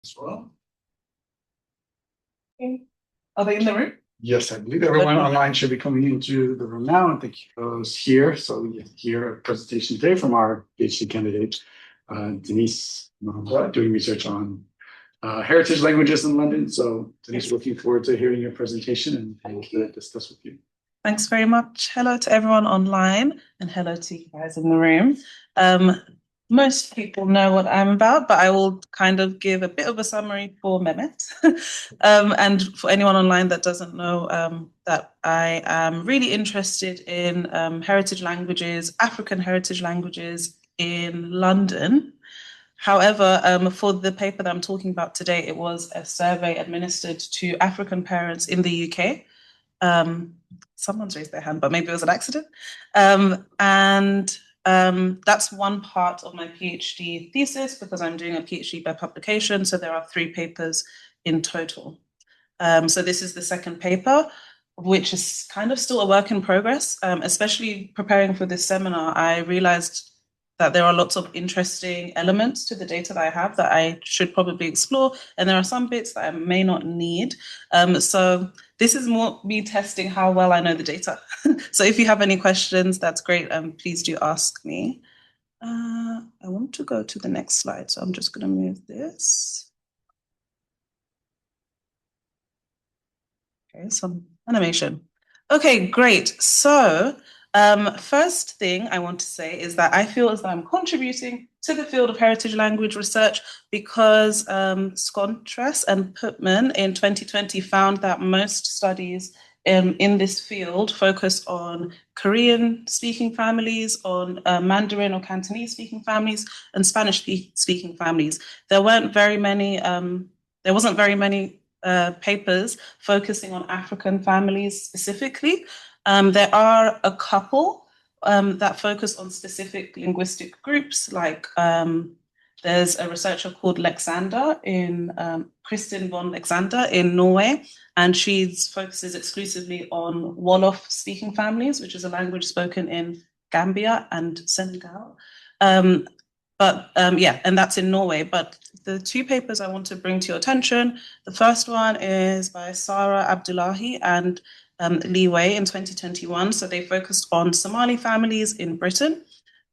as well. Okay. Are they in the room? Yes, I believe everyone online should be coming into the room now, and thank you for those here. So we hear a presentation today from our PhD candidate, Denise, doing research on heritage languages in London. So Denise, looking forward to hearing your presentation and to discuss with you. Thanks very much. Hello to everyone online and hello to you guys in the room. Most people know what I'm about, but I will kind of give a bit of a summary for Mehmet. And for anyone online that doesn't know, that I am really interested in heritage languages, African heritage languages in London. However, for the paper that I'm talking about today, it was a survey administered to African parents in the UK. Someone's raised their hand, but maybe it was an accident. That's one part of my PhD thesis because I'm doing a PhD by publication. So there are 3 papers in total. So this is the second paper, which is kind of still a work in progress. Especially preparing for this seminar, I realized that there are lots of interesting elements to the data that I have that I should probably explore. And there are some bits that I may not need. So this is more me testing how well I know the data. So if you have any questions, that's great. Please do ask me. I want to go to the next slide. So I'm just going to move this. Okay, some animation. Okay, great. So first thing I want to say is that I feel as though I'm contributing to the field of heritage language research because Skontras and Putman in 2020 found that most studies in this field focus on Korean-speaking families, on Mandarin or Cantonese-speaking families, and Spanish-speaking families. There wasn't very many papers focusing on African families specifically. There are a couple that focus on specific linguistic groups, like there's a researcher called Kristin von Lexander in Norway, and she focuses exclusively on Wolof-speaking families, which is a language spoken in Gambia and Senegal. And that's in Norway. But the 2 papers I want to bring to your attention, the first one is by Sarah Abdullahi and Li Wei in 2021. So they focused on Somali families in Britain.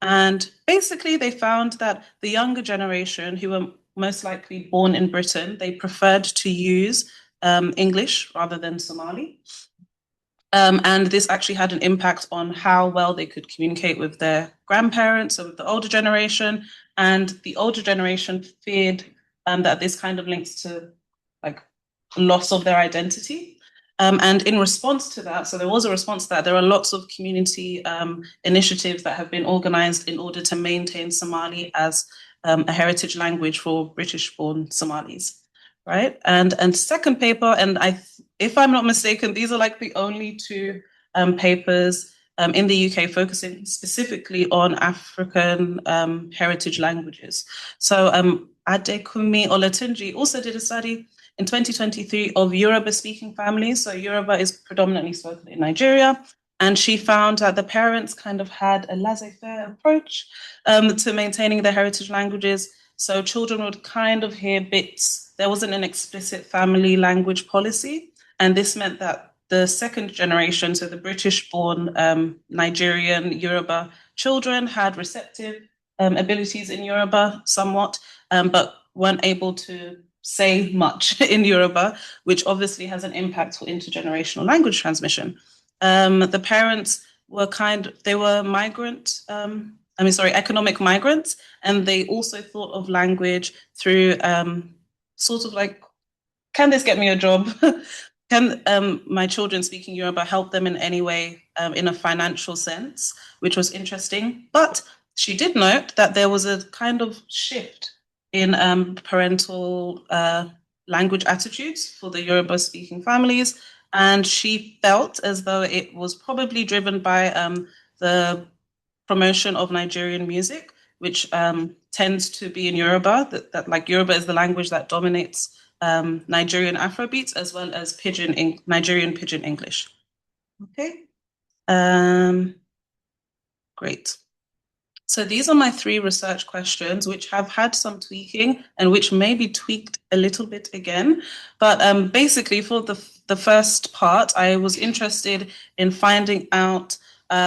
And basically, they found that the younger generation, who were most likely born in Britain, they preferred to use English rather than Somali. And this actually had an impact on how well they could communicate with their grandparents or with the older generation. And the older generation feared that this kind of links to like loss of their identity. And in response to that, so there was a response to that, there are lots of community initiatives that have been organized in order to maintain Somali as a heritage language for British-born Somalis, right? And second paper, and if I'm not mistaken, these are like the only 2 papers in the UK focusing specifically on African heritage languages. So Adekumi Olatunji also did a study in 2023 of Yoruba-speaking families. So Yoruba is predominantly spoken in Nigeria. And she found that the parents kind of had a laissez-faire approach to maintaining their heritage languages. So children would kind of hear bits. There wasn't an explicit family language policy. And this meant that the second generation, so the British-born Nigerian Yoruba children had receptive abilities in Yoruba somewhat, but weren't able to say much in Yoruba, which obviously has an impact for intergenerational language transmission. The parents were economic migrants, and they also thought of language through sort of like, can this get me a job? Can my children speaking Yoruba help them in any way in a financial sense, which was interesting. But she did note that there was a kind of shift in parental language attitudes for the Yoruba speaking families. And she felt as though it was probably driven by the promotion of Nigerian music, which tends to be in Yoruba, that like Yoruba is the language that dominates Nigerian Afrobeats as well as Nigerian Pidgin English. Okay, great. So these are my 3 research questions, which have had some tweaking and which may be tweaked a little bit again. But basically, for the first part, I was interested in finding out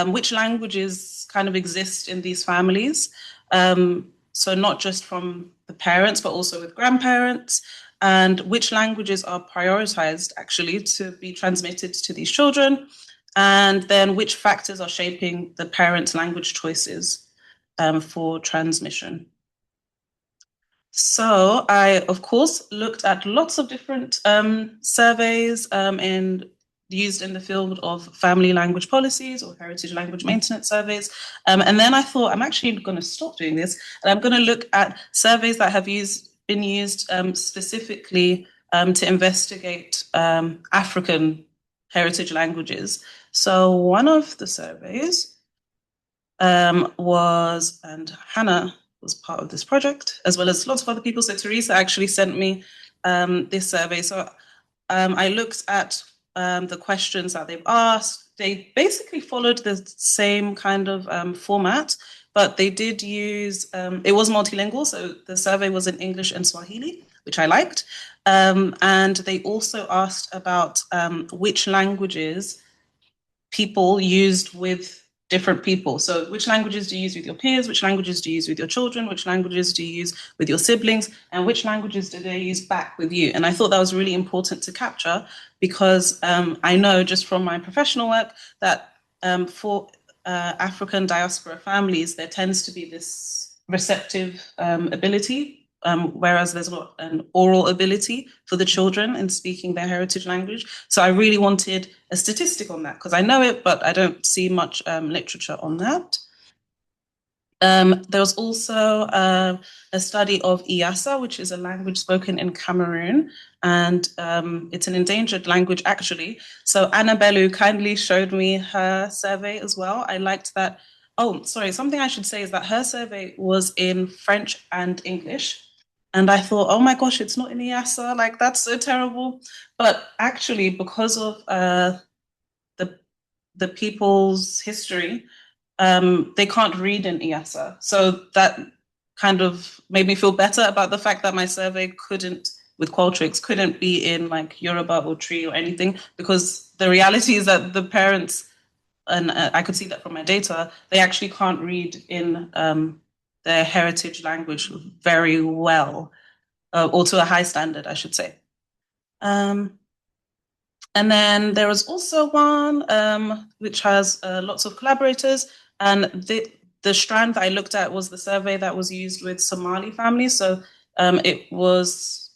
which languages kind of exist in these families. So not just from the parents, but also with grandparents, and which languages are prioritized actually to be transmitted to these children, and then which factors are shaping the parents' language choices for transmission. So I, of course, looked at lots of different surveys used in the field of family language policies or heritage language maintenance surveys. And then I thought, I'm actually going to stop doing this, and I'm going to look at surveys that have been used specifically to investigate African heritage languages. So one of the surveys and Hannah was part of this project, as well as lots of other people. So Teresa actually sent me this survey. So I looked at the questions that they've asked. They basically followed the same kind of format, but they did use, it was multilingual. So the survey was in English and Swahili, which I liked. And they also asked about which languages people used with different people. So which languages do you use with your peers? Which languages do you use with your children? Which languages do you use with your siblings? And which languages do they use back with you? And I thought that was really important to capture because I know just from my professional work that for African diaspora families, there tends to be this receptive ability, whereas there's not an oral ability for the children in speaking their heritage language. So I really wanted a statistic on that because I know it, but I don't see much literature on that. There was also a study of Iassa, which is a language spoken in Cameroon, and it's an endangered language actually. So Annabelu kindly showed me her survey as well. I liked that. Oh, sorry, something I should say is that her survey was in French and English. And I thought, oh my gosh, it's not in Iassa, like that's so terrible. But actually, because of the people's history, they can't read in Iassa. So that kind of made me feel better about the fact that my survey with Qualtrics, couldn't be in like Yoruba or Tree or anything, because the reality is that the parents, and I could see that from my data, they actually can't read in their heritage language very well, or to a high standard, I should say. And then there was also one which has lots of collaborators, and the strand that I looked at was the survey that was used with Somali families. So it was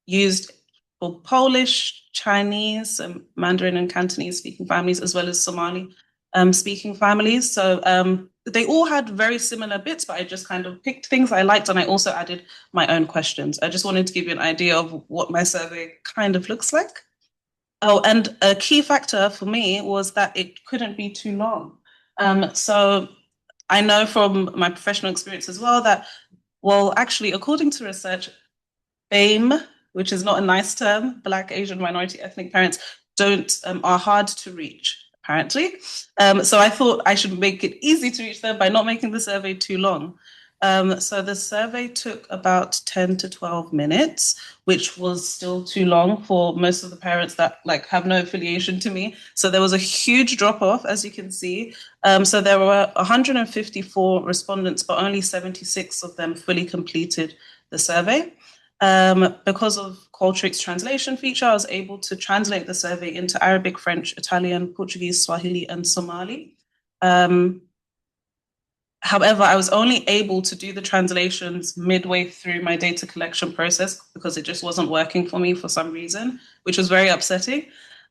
used for Polish, Chinese, Mandarin and Cantonese speaking families, as well as Somali speaking families. So they all had very similar bits, but I just kind of picked things I liked, and I also added my own questions. I just wanted to give you an idea of what my survey kind of looks like. Oh, and a key factor for me was that it couldn't be too long. So I know from my professional experience as well that, well, actually, according to research, BAME, which is not a nice term, Black, Asian, minority, ethnic parents, are hard to reach, apparently. So I thought I should make it easy to reach them by not making the survey too long. So the survey took about 10 to 12 minutes, which was still too long for most of the parents that like have no affiliation to me. So there was a huge drop off, as you can see. So there were 154 respondents, but only 76 of them fully completed the survey. Because of Qualtrics translation feature, I was able to translate the survey into Arabic, French, Italian, Portuguese, Swahili, and Somali. However, I was only able to do the translations midway through my data collection process because it just wasn't working for me for some reason, which was very upsetting.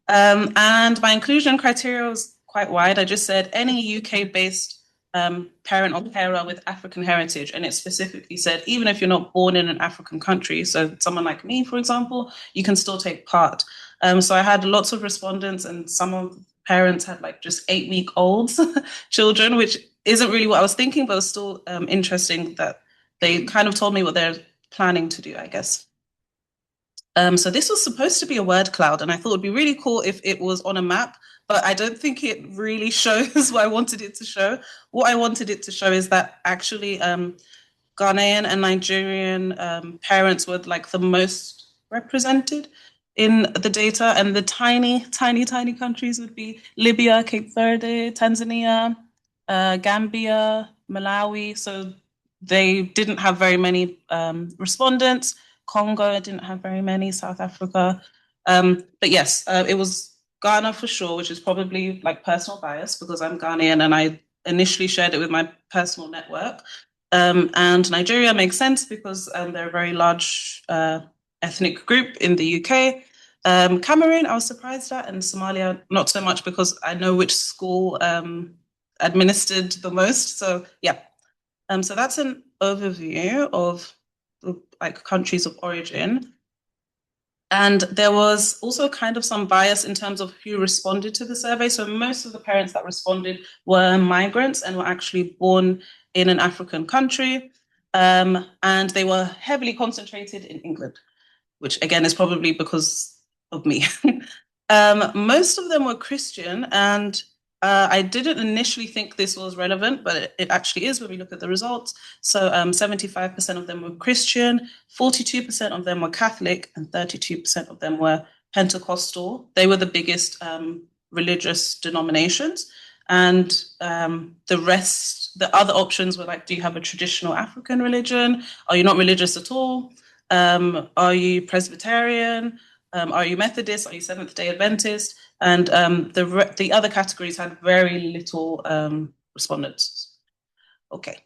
And my inclusion criteria was quite wide. I just said any UK-based parent or carer with African heritage, and it specifically said even if you're not born in an African country, so someone like me, for example, you can still take part. So I had lots of respondents, and some of parents had like just 8-week-old children, which isn't really what I was thinking, but it was still interesting that they kind of told me what they're planning to do, I guess. So this was supposed to be a word cloud, and I thought it'd be really cool if it was on a map, but I don't think it really shows what I wanted it to show. What I wanted it to show is that actually Ghanaian and Nigerian parents were like the most represented in the data, and the tiny countries would be Libya, Cape Verde, Tanzania, Gambia, Malawi. So they didn't have very many respondents. Congo didn't have very many, South Africa. But yes, it was Ghana for sure, which is probably like personal bias because I'm Ghanaian and I initially shared it with my personal network. And Nigeria makes sense because they're a very large ethnic group in the UK. Cameroon, I was surprised at, and Somalia, not so much because I know which school administered the most. So yeah, so that's an overview of like countries of origin. And there was also kind of some bias in terms of who responded to the survey. So most of the parents that responded were migrants and were actually born in an African country. And they were heavily concentrated in England, which again is probably because of me. Most of them were Christian, and I didn't initially think this was relevant, but it actually is when we look at the results. So 75% of them were Christian, 42% of them were Catholic, and 32% of them were Pentecostal. They were the biggest religious denominations. And the rest, the other options were like, do you have a traditional African religion? Are you not religious at all? Are you Presbyterian? Are you Methodist? Are you Seventh-day Adventist? And the other categories had very little respondents. Okay.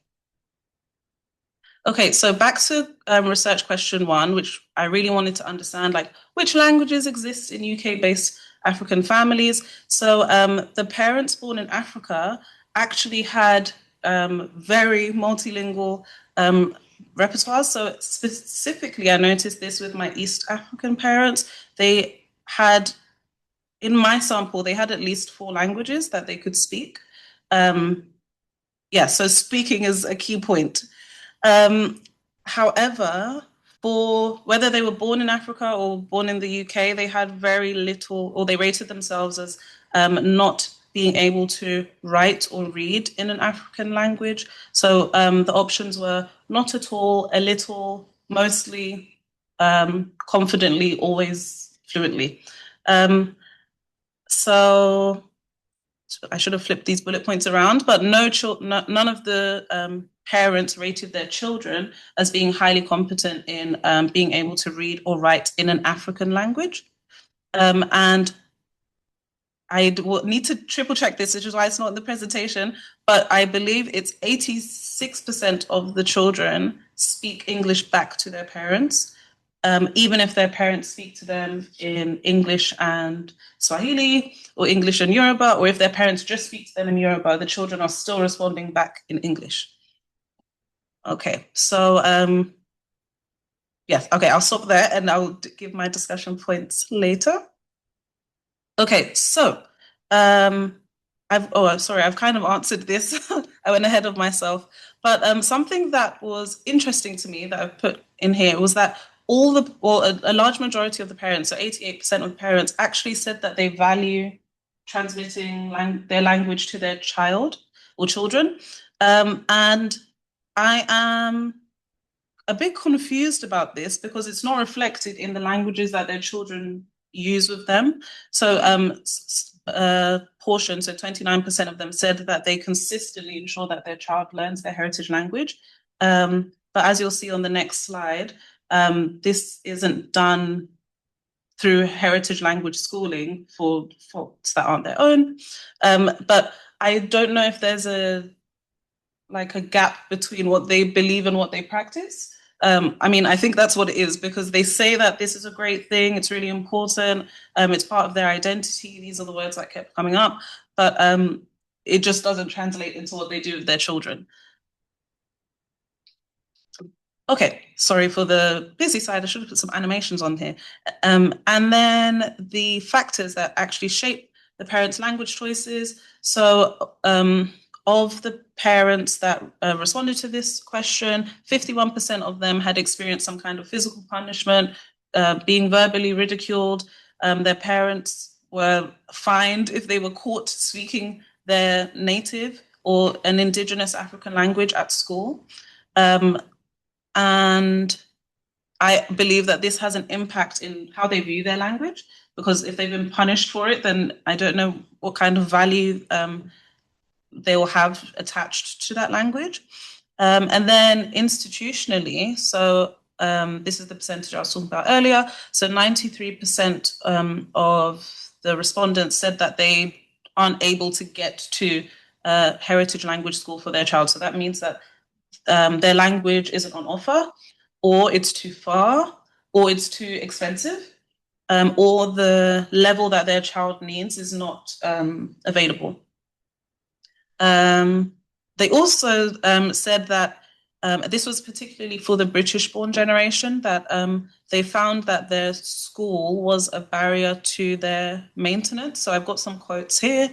Okay, so back to research question 1, which I really wanted to understand, like, which languages exist in UK-based African families? So the parents born in Africa actually had very multilingual repertoires. So specifically, I noticed this with my East African parents. They had, in my sample, they had at least 4 languages that they could speak. Yeah, so speaking is a key point. However, for whether they were born in Africa or born in the UK, they had very little, or they rated themselves as not being able to write or read in an African language. So the options were not at all, a little, mostly, confidently, always fluently. So I should have flipped these bullet points around, but none of the parents rated their children as being highly competent in being able to read or write in an African language. And I will need to triple check this, which is why it's not in the presentation, but I believe it's 86% of the children speak English back to their parents, even if their parents speak to them in English and Swahili or English and Yoruba, or if their parents just speak to them in Yoruba, the children are still responding back in English. Okay, so yes, okay, I'll stop there and I'll give my discussion points later. Okay, so I've kind of answered this. I went ahead of myself. But something that was interesting to me that I've put in here was that a large majority of the parents, so 88% of the parents, actually said that they value transmitting their language to their child or children. And I am a bit confused about this because it's not reflected in the languages that their children use with them. So portion, so 29% of them said that they consistently ensure that their child learns their heritage language. But as you'll see on the next slide, this isn't done through heritage language schooling for folks that aren't their own. But I don't know if there's a gap between what they believe and what they practice. I mean, I think that's what it is because they say that this is a great thing, it's really important, it's part of their identity. These are the words that kept coming up, but it just doesn't translate into what they do with their children. Okay, sorry for the busy side. I should have put some animations on here. And then the factors that actually shape the parents' language choices. So of the parents that responded to this question, 51% of them had experienced some kind of physical punishment, being verbally ridiculed. Their parents were fined if they were caught speaking their native or an indigenous African language at school. And I believe that this has an impact in how they view their language, because if they've been punished for it, then I don't know what kind of value they will have attached to that language. And then institutionally, so this is the percentage I was talking about earlier. So 93% of the respondents said that they aren't able to get to heritage language school for their child. So that means that their language isn't on offer, or it's too far, or it's too expensive, or the level that their child needs is not available. They also said that this was particularly for the British-born generation, that they found that their school was a barrier to their maintenance. So I've got some quotes here.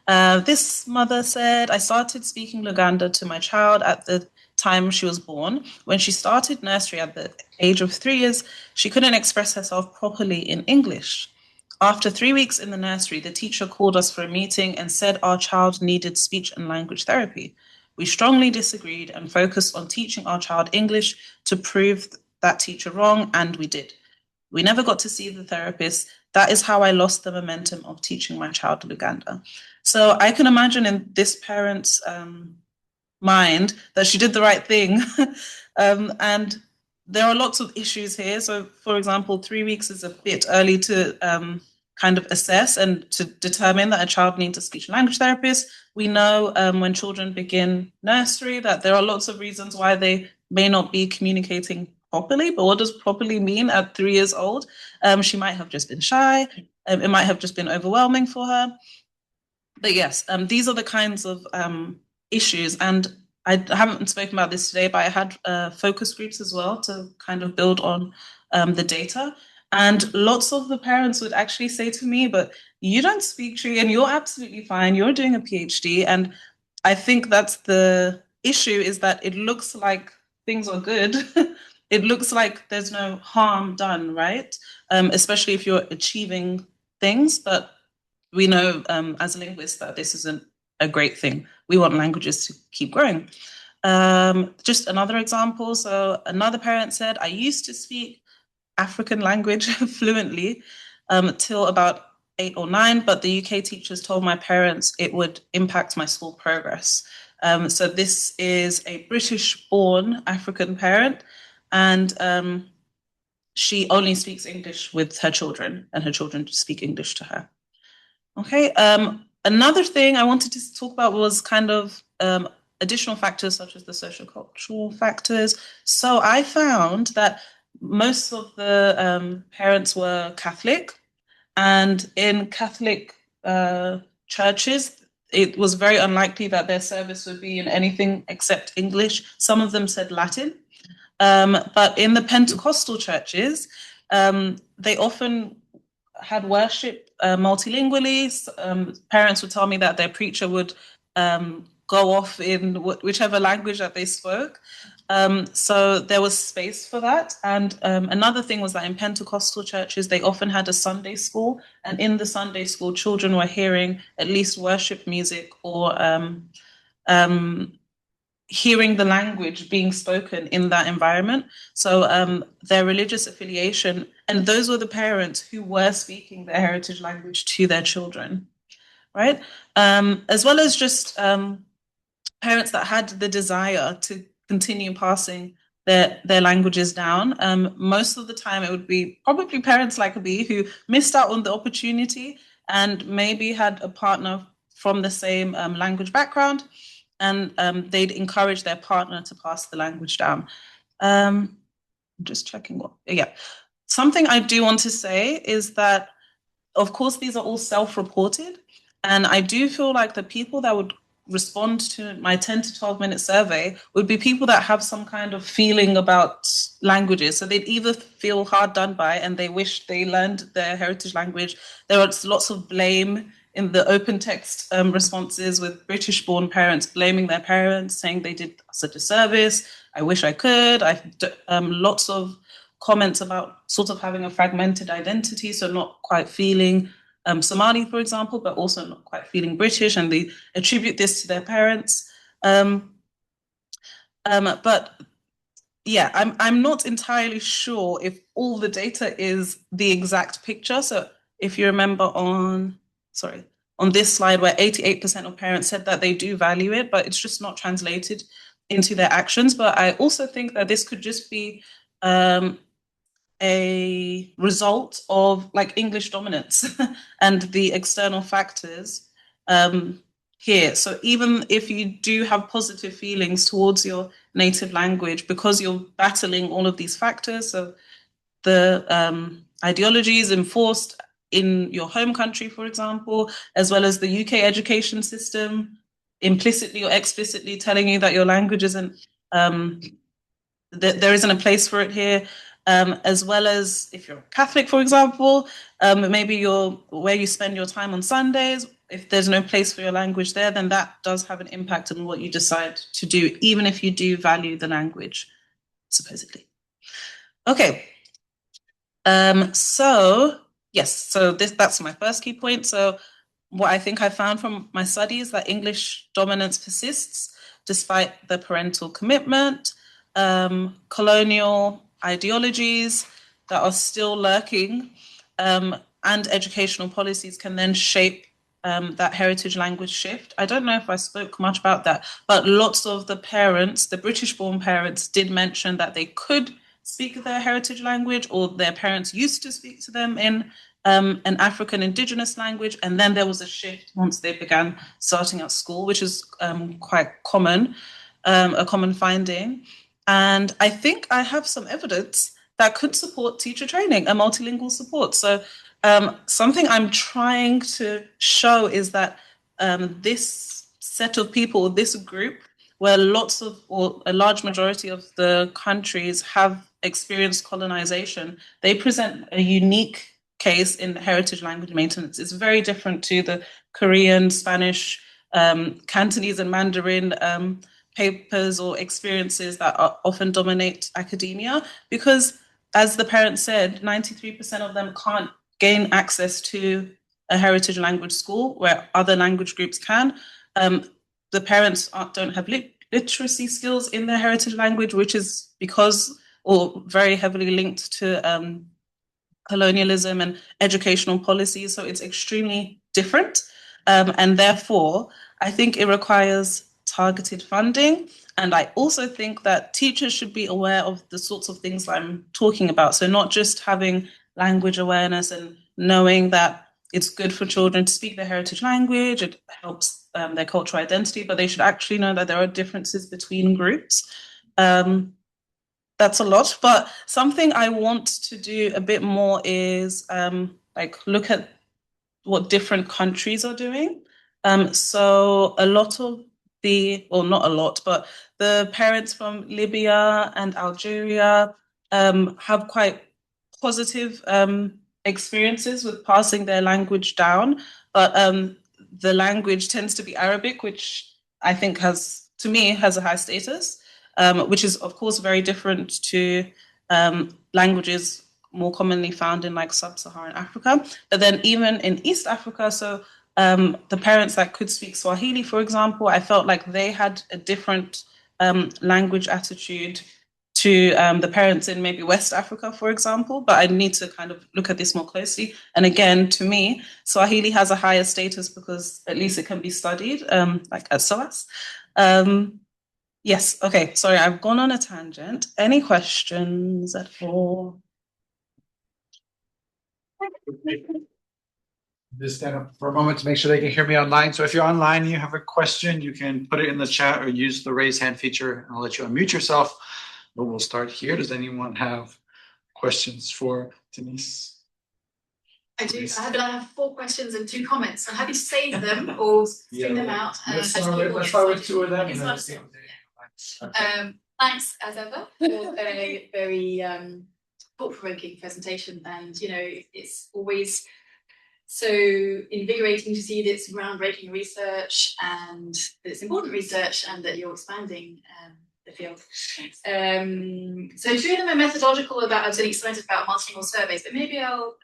This mother said, "I started speaking Luganda to my child at the time she was born. When she started nursery at the age of 3 years, she couldn't express herself properly in English. After 3 weeks in the nursery, the teacher called us for a meeting and said our child needed speech and language therapy. We strongly disagreed and focused on teaching our child English to prove that teacher wrong, and we did. We never got to see the therapist. That is how I lost the momentum of teaching my child Luganda." So I can imagine in this parent's mind that she did the right thing. And there are lots of issues here. So, for example, 3 weeks is a bit early to kind of assess and to determine that a child needs a speech and language therapist. We know when children begin nursery that there are lots of reasons why they may not be communicating properly. But what does properly mean at 3 years old? She might have just been shy. It might have just been overwhelming for her. But yes, these are the kinds of issues. And I haven't spoken about this today, but I had focus groups as well to kind of build on the data. And lots of the parents would actually say to me, "But you don't speak Tree and you're absolutely fine. You're doing a PhD." And I think that's the issue, is that it looks like things are good. It looks like there's no harm done, right? Especially if you're achieving things. But we know as linguists that this isn't a great thing. We want languages to keep growing. Just another example. So another parent said, "I used to speak African language fluently till about 8 or 9, but the UK teachers told my parents it would impact my school progress." So this is a British-born African parent, and she only speaks English with her children, and her children speak English to her. Okay. Another thing I wanted to talk about was kind of additional factors such as the social-cultural factors. So I found that most of the parents were Catholic, and in Catholic churches, it was very unlikely that their service would be in anything except English. Some of them said Latin. But in the Pentecostal churches, they often had worship multilingually. Parents would tell me that their preacher would go off in whichever language that they spoke. So there was space for that. And another thing was that in Pentecostal churches, they often had a Sunday school. And in the Sunday school, children were hearing at least worship music or hearing the language being spoken in that environment. So their religious affiliation, and those were the parents who were speaking their heritage language to their children, right? As well as just parents that had the desire to continue passing their languages down. Most of the time it would be probably parents like me who missed out on the opportunity and maybe had a partner from the same language background, and they'd encourage their partner to pass the language down. I'm just checking Something I do want to say is that, of course, these are all self-reported, and I do feel like the people that would respond to my 10 to 12 minute survey would be people that have some kind of feeling about languages. So they'd either feel hard done by and they wish they learned their heritage language. There was lots of blame in the open text responses, with British-born parents blaming their parents, saying they did us a disservice. I wish I could. Lots of comments about sort of having a fragmented identity, so not quite feeling Somali, for example, but also not quite feeling British, and they attribute this to their parents. But yeah, I'm not entirely sure if all the data is the exact picture. So if you remember on this slide where 88% of parents said that they do value it, but it's just not translated into their actions. But I also think that this could just be a result of like English dominance and the external factors here. So even if you do have positive feelings towards your native language, because you're battling all of these factors, so the ideologies enforced in your home country, for example, as well as the UK education system, implicitly or explicitly telling you that your language isn't, there isn't a place for it here, as well as if you're Catholic, for example, maybe where you spend your time on Sundays, if there's no place for your language there, then that does have an impact on what you decide to do, even if you do value the language, supposedly. Okay. So yes, so that's my first key point. So what I think I found from my studies that English dominance persists despite the parental commitment, colonial ideologies that are still lurking, and educational policies can then shape that heritage language shift. I don't know if I spoke much about that, but lots of the parents, the British-born parents, did mention that they could speak their heritage language, or their parents used to speak to them in an African indigenous language, and then there was a shift once they began starting at school, which is quite common, a common finding. And I think I have some evidence that could support teacher training and multilingual support. So something I'm trying to show is that this set of people, this group, where lots of, or a large majority of the countries have experienced colonization, they present a unique case in heritage language maintenance. It's very different to the Korean, Spanish, Cantonese and Mandarin papers or experiences that often dominate academia, because as the parents said, 93% of them can't gain access to a heritage language school where other language groups can. The parents don't have literacy skills in their heritage language, which is because, or very heavily linked to colonialism and educational policies. So it's extremely different. And therefore, I think it requires targeted funding. And I also think that teachers should be aware of the sorts of things I'm talking about. So not just having language awareness and knowing that it's good for children to speak their heritage language, it helps their cultural identity, but they should actually know that there are differences between groups. That's a lot, but something I want to do a bit more is like look at what different countries are doing. So a lot of well, not a lot, but the parents from Libya and Algeria have quite positive experiences with passing their language down, but the language tends to be Arabic, which I think to me, has a high status, which is of course very different to languages more commonly found in like sub-Saharan Africa. But then even in East Africa, so the parents that could speak Swahili, for example, I felt like they had a different language attitude to the parents in maybe West Africa, for example. But I need to kind of look at this more closely. And again, to me, Swahili has a higher status because at least it can be studied, like at SOAS. Yes, okay, sorry, I've gone on a tangent. Any questions at all? Just stand up for a moment to make sure they can hear me online. So if you're online and you have a question, you can put it in the chat or use the raise hand feature, and I'll let you unmute yourself. But we'll start here. Does anyone have questions for Denise? I do. I have 4 questions and 2 comments. So have you saved them or sing them out? Let's start with 2 of them. Thanks as ever for a very thought-provoking presentation, and it's always so invigorating to see this groundbreaking research and that it's important research and that you're expanding the field. So two of them are methodological about, as an explained about multilingual surveys, but maybe I'll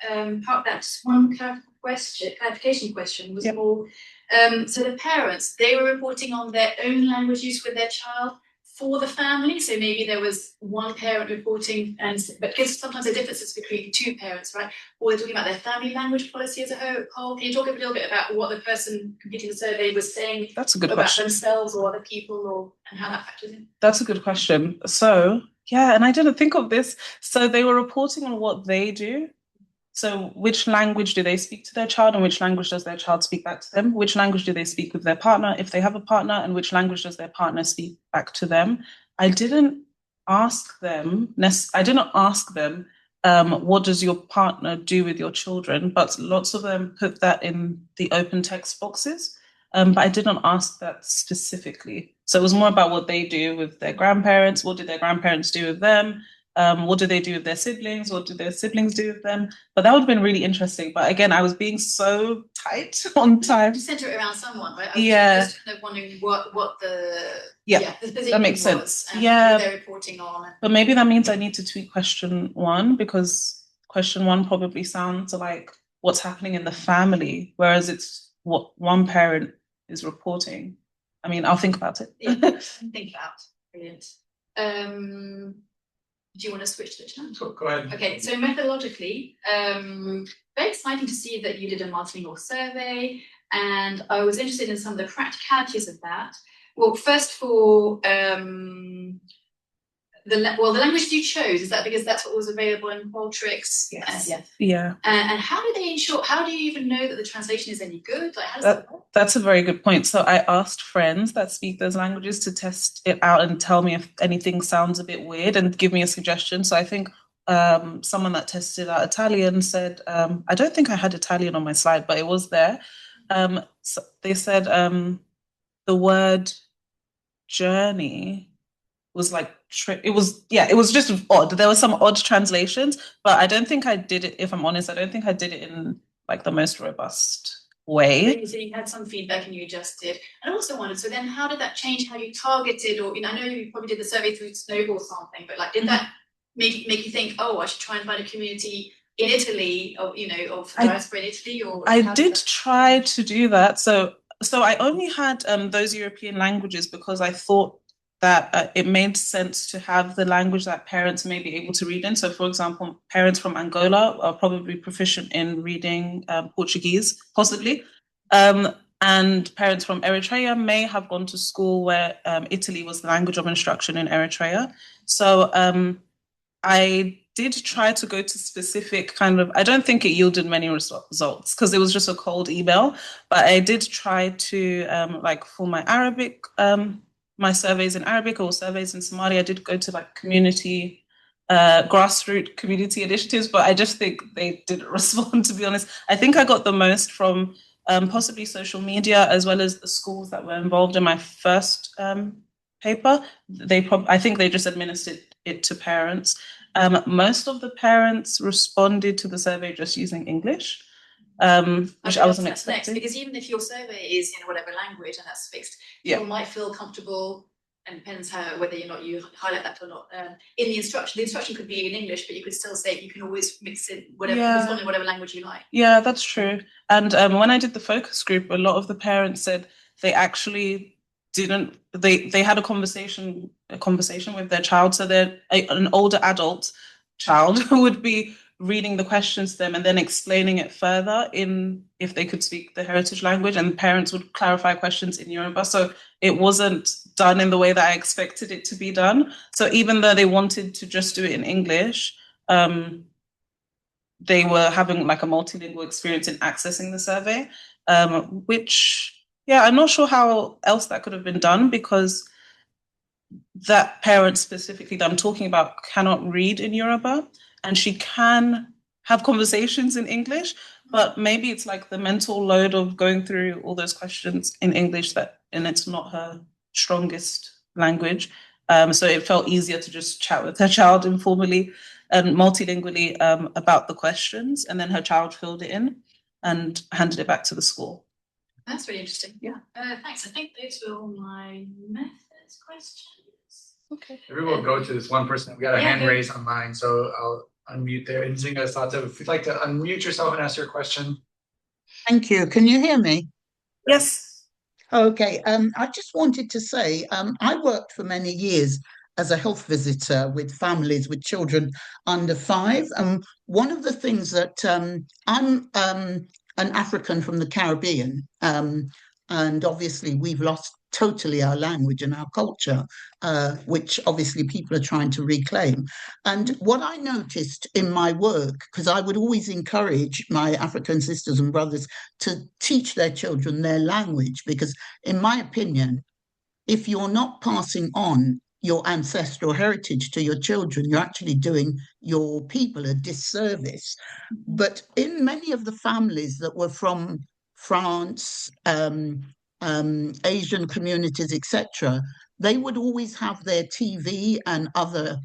park that. Just one clarification question was more. So the parents, they were reporting on their own language use with their child for the family. So maybe there was one parent reporting, but because sometimes there are differences between two parents, right? Or they're talking about their family language policy as a whole. Can you talk a little bit about what the person completing the survey was saying? That's a good about question. themselves or other people, and how that factors in? That's a good question. So, yeah, and I didn't think of this. So they were reporting on what they do. So which language do they speak to their child, and which language does their child speak back to them? Which language do they speak with their partner, if they have a partner, and which language does their partner speak back to them? I didn't ask them, what does your partner do with your children? But lots of them put that in the open text boxes. But I didn't ask that specifically. So it was more about what they do with their grandparents. What did their grandparents do with them? What do they do with their siblings? What do their siblings do with them? But that would have been really interesting. But again, I was being so tight on time. To center it around someone, right? Yeah. I was just kind of wondering what the the position that makes was sense. and Yeah. who they're reporting on. But maybe that means I need to tweak question 1, because question 1 probably sounds like what's happening in the family, whereas it's what one parent is reporting. I mean, I'll think about it. Yeah, think about. Brilliant. Do you want to switch to the chat? Go ahead. Okay, so methodologically, very exciting to see that you did a multilingual survey, and I was interested in some of the practicalities of that. Well, first for the language you chose, is that because that's what was available in Qualtrics? Yes. Yeah. And how do they ensure? How do you even know that the translation is any good? Like, how does that work? That's a very good point. So I asked friends that speak those languages to test it out and tell me if anything sounds a bit weird and give me a suggestion. So I think someone that tested out Italian said, I don't think I had Italian on my slide, but it was there. So they said the word journey was like it was just odd. There were some odd translations, but I don't think I did it, if I'm honest, I don't think I did it in like the most robust way. So you had some feedback and you adjusted. And I also wondered, so then how did that change how you targeted, or I know you probably did the survey through snowball sampling, but like did that make you think, oh, I should try and find a community in Italy, or of diaspora in Italy? Or I did try to do that. So I only had those European languages because I thought that it made sense to have the language that parents may be able to read in. So, for example, parents from Angola are probably proficient in reading Portuguese, possibly. And parents from Eritrea may have gone to school where Italy was the language of instruction in Eritrea. So I did try to go to specific I don't think it yielded many results because it was just a cold email, but I did try to, for my Arabic, my surveys in Arabic or surveys in Somali, I did go to community, grassroots community initiatives, but I just think they didn't respond, to be honest. I think I got the most from possibly social media, as well as the schools that were involved in my first paper. I think they just administered it to parents. Most of the parents responded to the survey just using English, which I wasn't expecting. Because even if your survey is in whatever language and that's fixed, people might feel comfortable, and depends whether or not you highlight that or not. In the instruction, the instruction could be in English, but you could still say you can always mix it in whatever language you like. Yeah, that's true. And when I did the focus group, a lot of the parents said they actually didn't. They had a conversation with their child, so an older adult child would be reading the questions to them and then explaining it further if they could speak the heritage language, and parents would clarify questions in Yoruba. So it wasn't done in the way that I expected it to be done. So even though they wanted to just do it in English, they were having a multilingual experience in accessing the survey, which, I'm not sure how else that could have been done, because that parent specifically that I'm talking about cannot read in Yoruba, and she can have conversations in English, but maybe it's the mental load of going through all those questions in English and it's not her strongest language. So it felt easier to just chat with her child informally and multilingually about the questions, and then her child filled it in and handed it back to the school. That's really interesting. Yeah. Thanks. I think those were all my methods questions. Okay. Maybe we'll go to this one person. We got a hand raised online, so I'll unmute there. And Zinga Sata, if you'd like to unmute yourself and ask your question. Thank you. Can you hear me? Yes. Okay. I just wanted to say, I worked for many years as a health visitor with families with children under 5. And one of the things that I'm an African from the Caribbean, and obviously we've lost totally our language and our culture, which obviously people are trying to reclaim. And what I noticed in my work, because I would always encourage my African sisters and brothers to teach their children their language, because in my opinion, if you're not passing on your ancestral heritage to your children, you're actually doing your people a disservice. But in many of the families that were from France, Asian communities, etc., they would always have their TV and other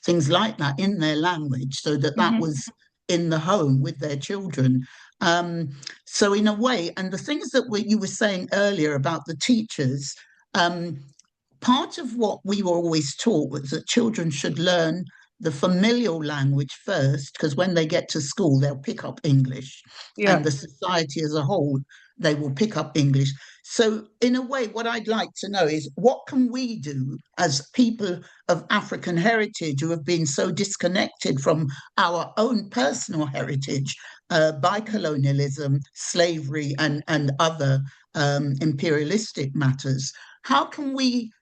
things like that in their language, so that was in the home with their children. So in a way, and the things that you were saying earlier about the teachers, part of what we were always taught was that children should learn the familial language first, because when they get to school, they'll pick up English. Yeah. And the society as a whole, they will pick up English. So in a way, what I'd like to know is, what can we do as people of African heritage who have been so disconnected from our own personal heritage by colonialism, slavery, and other imperialistic matters? How can we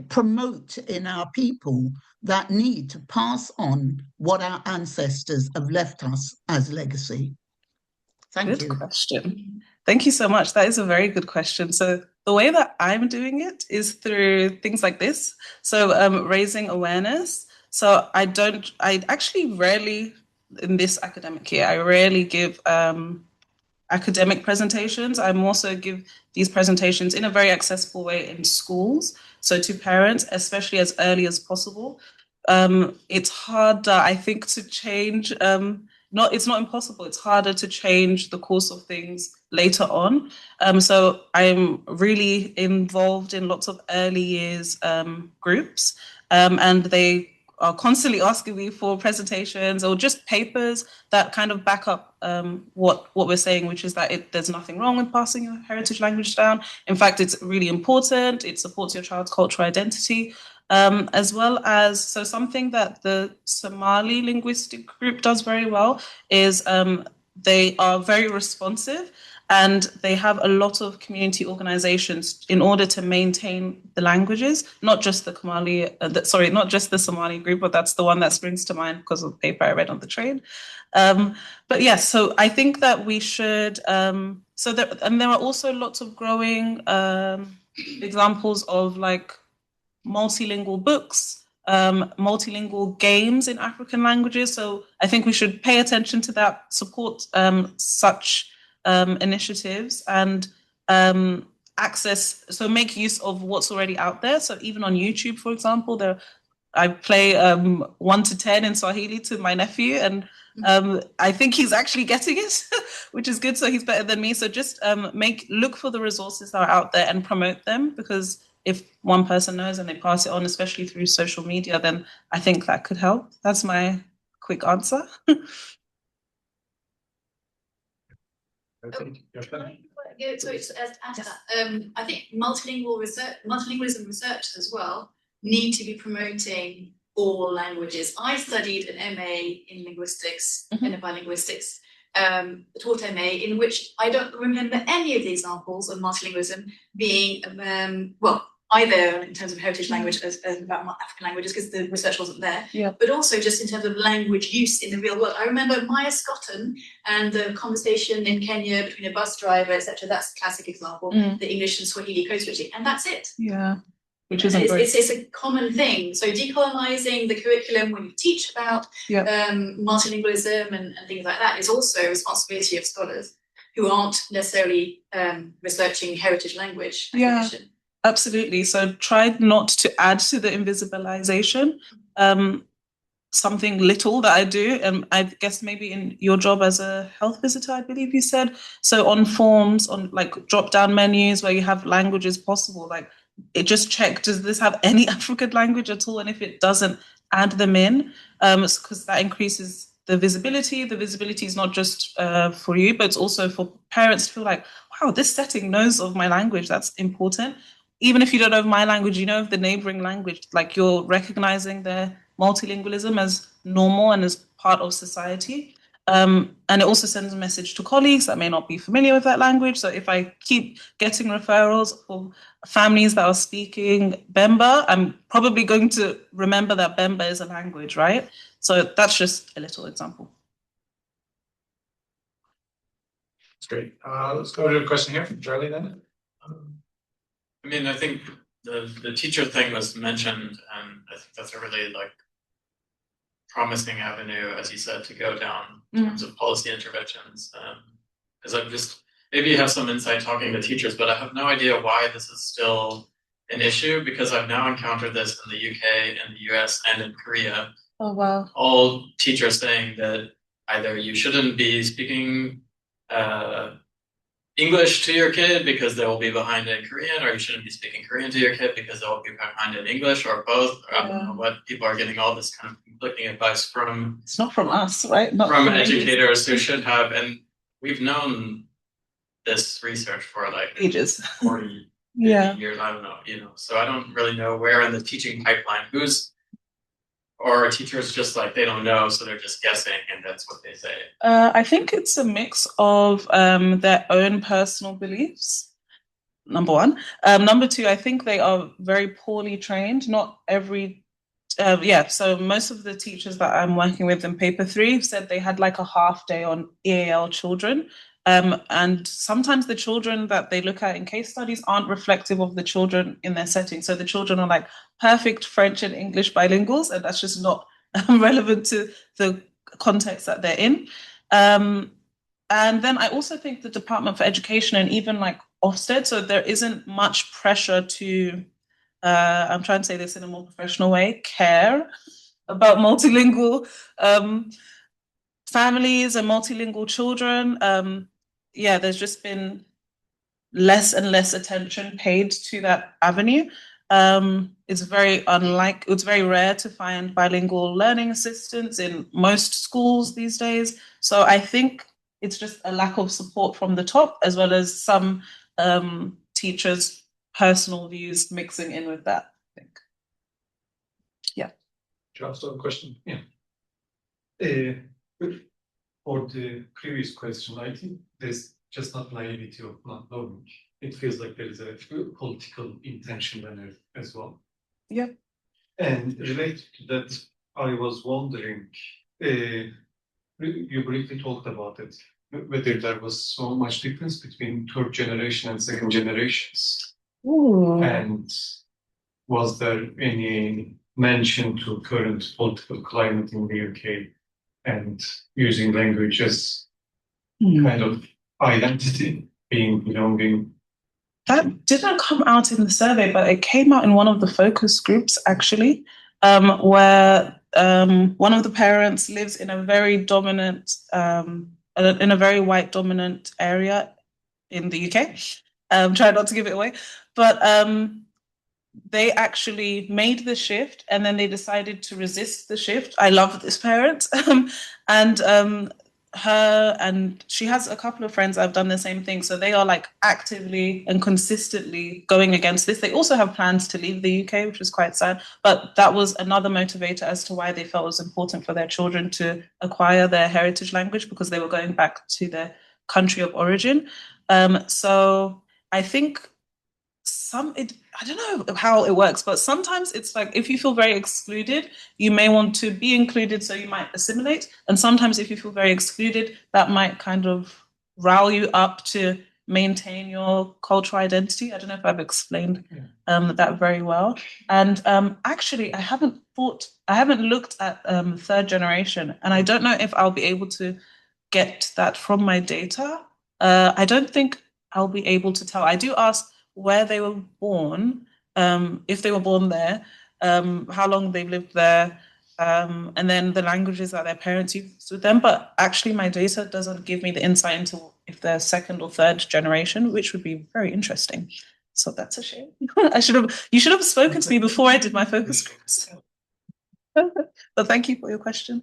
promote in our people that need to pass on what our ancestors have left us as legacy? Thank you. Good question. Thank you so much. That is a very good question. So the way that I'm doing it is through things like this. So raising awareness. So I actually rarely, in this academic year, I rarely give academic presentations. I also give these presentations in a very accessible way in schools. So to parents, especially as early as possible. It's harder, I think, to change. It's not impossible. It's harder to change the course of things later on. So I'm really involved in lots of early years groups, and they are constantly asking me for presentations or just papers that kind of back up what we're saying, which is that there's nothing wrong with passing your heritage language down. In fact, it's really important. It supports your child's cultural identity, as well as, so something that the Somali linguistic group does very well is they are very responsive, and they have a lot of community organizations in order to maintain the languages, not just the Somali group, but that's the one that springs to mind because of the paper I read on the train. But yes, so I think that we should, and there are also lots of growing examples of like multilingual books, multilingual games in African languages. So I think we should pay attention to that, support such initiatives, and make use of what's already out there. So even on YouTube, for example, I play 1 to 10 in Swahili to my nephew, and I think he's actually getting it, which is good. So he's better than me. So just look for the resources that are out there and promote them, because if one person knows and they pass it on, especially through social media, then I think that could help. That's my quick answer. I think multilingualism research as well need to be promoting all languages. I studied an MA in linguistics, linguistics, taught MA, in which I don't remember any of the examples of multilingualism being, either in terms of heritage language as about African languages, because the research wasn't there, but also just in terms of language use in the real world. I remember Maya Scotton and the conversation in Kenya between a bus driver, etc. That's a classic example, the English and Swahili code switching, and that's it. Yeah. Which is it's a common thing. So decolonizing the curriculum when you teach about multilingualism and things like that is also a responsibility of scholars who aren't necessarily researching heritage language acquisition. Absolutely. So try not to add to the invisibilization. Something little that I do, and I guess maybe in your job as a health visitor, I believe you said, so on forms, on like drop down menus where you have languages possible, like it just check, does this have any African language at all? And if it doesn't, add them in, because that increases the visibility. The visibility is not just for you, but it's also for parents to feel like, wow, this setting knows of my language. That's important. Even if you don't know my language, you know of the neighboring language, like you're recognizing their multilingualism as normal and as part of society. And it also sends a message to colleagues that may not be familiar with that language. So if I keep getting referrals for families that are speaking Bemba, I'm probably going to remember that Bemba is a language, right? So that's just a little example. That's great. Let's go to a question here from Charlie then. I mean, I think the teacher thing was mentioned, and I think that's a really promising avenue, as you said, to go down in terms of policy interventions. Because I'm just, maybe you have some insight talking to teachers, but I have no idea why this is still an issue, because I've now encountered this in the UK, in the US, and in Korea. Oh, wow. All teachers saying that either you shouldn't be speaking English to your kid because they will be behind in Korean, or you shouldn't be speaking Korean to your kid because they will be behind in English, or both. I don't know what people are getting all this kind of conflicting advice from. It's not from us, right? Not from educators who should have, and we've known this research for ages, 40 yeah. years. I don't know, So I don't really know where in the teaching pipeline or teachers just they don't know, so they're just guessing, and that's what they say. I think it's a mix of their own personal beliefs, number one. Number two, I think they are very poorly trained. Not every, so most of the teachers that I'm working with in paper 3 said they had a half day on EAL children. And sometimes the children that they look at in case studies aren't reflective of the children in their setting. So the children are perfect French and English bilinguals, and that's just not relevant to the context that they're in. And then I also think the Department for Education and even Ofsted, so there isn't much pressure to, I'm trying to say this in a more professional way, care about multilingual families and multilingual children. There's just been less and less attention paid to that avenue. It's very rare to find bilingual learning assistants in most schools these days. So I think it's just a lack of support from the top, as well as some teachers' personal views mixing in with that, I think. Yeah. Do you also have a question? Yeah. For the previous question, I think there's just not naivety of not knowing. It feels like there is a political intention there as well. Yeah. And related to that, I was wondering, you briefly talked about it, whether there was so much difference between third generation and second generations. Ooh. And was there any mention to current political climate in the UK and using language as kind of identity, belonging? That didn't come out in the survey, but it came out in one of the focus groups, actually, where one of the parents lives in a very dominant, in a very white dominant area in the UK. Try not to give it away, but they actually made the shift and then they decided to resist the shift. I love this parent. And her and she has a couple of friends that have done the same thing. So they are actively and consistently going against this. They also have plans to leave the UK, which is quite sad. But that was another motivator as to why they felt it was important for their children to acquire their heritage language, because they were going back to their country of origin. So I think I don't know how it works, but sometimes it's if you feel very excluded, you may want to be included, so you might assimilate. And sometimes if you feel very excluded, that might kind of rile you up to maintain your cultural identity. I don't know if I've explained that very well. And actually, I haven't looked at third generation, and I don't know if I'll be able to get that from my data. I don't think I'll be able to tell. I do ask where they were born, if they were born there, how long they've lived there, and then the languages that their parents used with them. But actually, my data doesn't give me the insight into if they're second or third generation, which would be very interesting. So that's a shame. You should have spoken to me before I did my focus groups. But thank you for your question.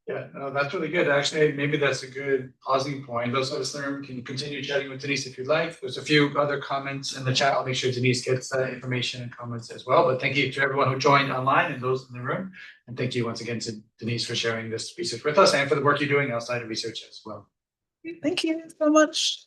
Yeah, no, that's really good. Actually, maybe that's a good pausing point. Those of us in the room can continue chatting with Denise if you'd like. There's a few other comments in the chat. I'll make sure Denise gets that information and comments as well. But thank you to everyone who joined online and those in the room. And thank you once again to Denise for sharing this research with us and for the work you're doing outside of research as well. Thank you so much.